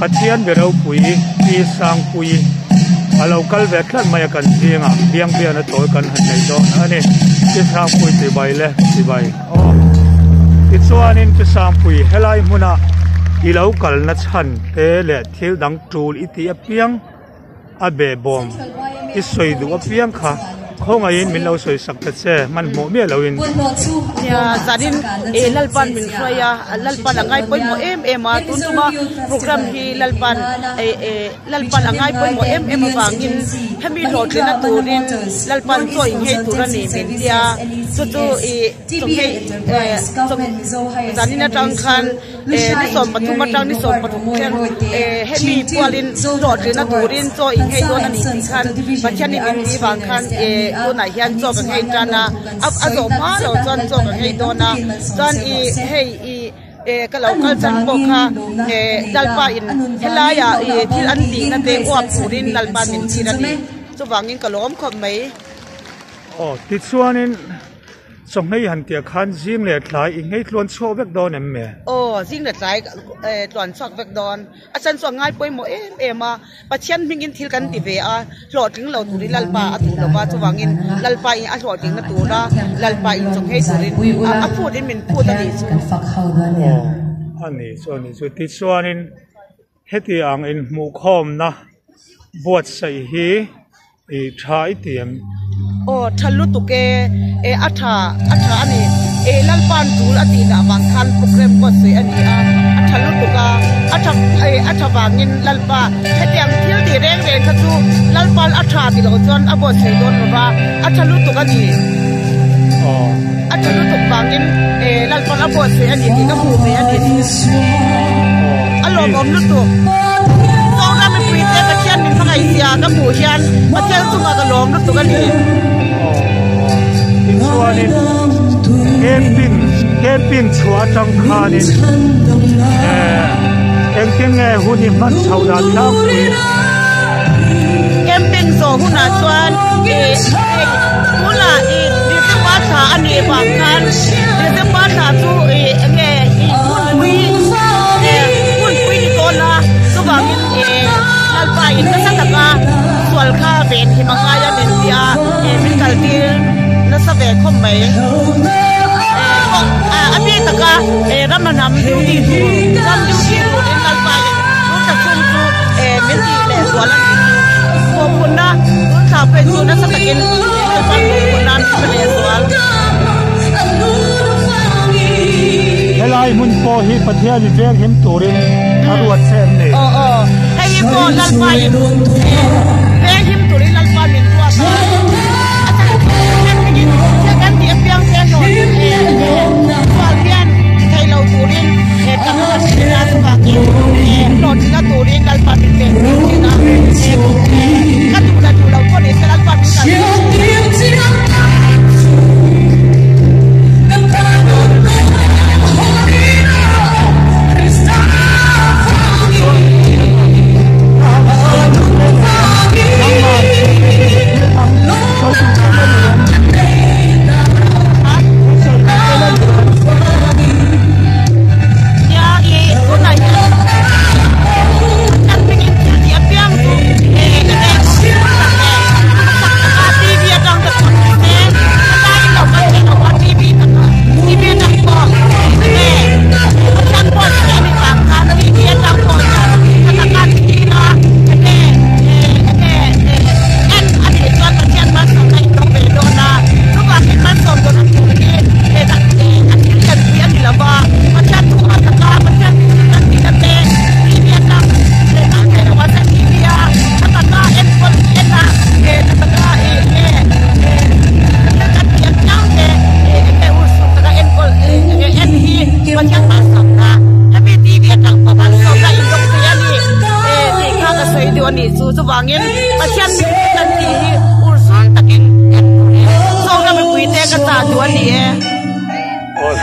pathian berau pui pi sang pui alo kal ve thlan mai kan thianga biang bian a toy kan han nei do ani ti sang pui ti bai le ti bai o ti chuanin ti sang pui helai muna ilo kal na chan te le thil dang tul iti a piang a be bom i soi du a piang kha khonga in min lo soi sak ta che man mo me lo in ya zarin lalpan min khoya lalpan angai poi mo em a tun tuma program hi lalpan lalpan angai poi mo em awangin hemi lot na turin lalpan choi he turani min dia chu chong he zanin atang khan ni som pathuma tang ni som pathum khen hemi pualin lot na turin choi he don ani khan bachani min di wang khan tu nai hian chok ngai tana azo ma lo chon chok ngai dona chon hei kalau kalchan bokha dalpa in helaya thil an ti na te op purin dalpa min thirani chuwangin kalom khom mai ti chuanin song hei han tia khan jing le thlai i ngei tlon chho vek don em me jing le thlai tlon chok vek don achan so ngai poi mo ema pachian mingin thil kan ti ve a hloting lo turi lalpa atu lo ba chuwangin lalpa i a hloting na tura lalpa i chong hei turin a pudin min pud ani ani so ti chuanin heti ang in mu khom na buat sai hi i thai tiam thalu tuke atha ani lalpan tul ati da bang khan program ko se ani thalu tuka atha bangin lalpa hetiang thil ti reng khachu lalpal atha ti lo chon abo se don ba athalu tuka ni athalu tuk bangin lalpal abo se ani ti ka pu me ani alom om lu tu so na me pui te ka chen min phangai sia ka pu hian patel chunga ka lom lu tu ka ni chuanin camping chua tang khanin engking nge hunin man chauda thak camping so huna chuan hula di se pa tha ani ba kan di se pa tha chu nge pui ni kona so bangin lalpa in ka sataka swal kha ben hi mangaya nen dia min kaltil na sa ve khom mai abi taka ramanam duty tu ram duty tu in lalpa ru ta chung tu min ti le wala ko punna ru sa pe tu na sa takin lalpa punna le wal helai mun po hi pathia li veng him turin aruat sem ne hei po lalpa in veng him turin lalpa min tu asa piang se no Fabian kai lau turin tang la sira ka ki not la turin dal pa min pe na ka tu lau ko ni dal pa min wangin pasien nanti ursun takin so kami puite kata tuan dia oh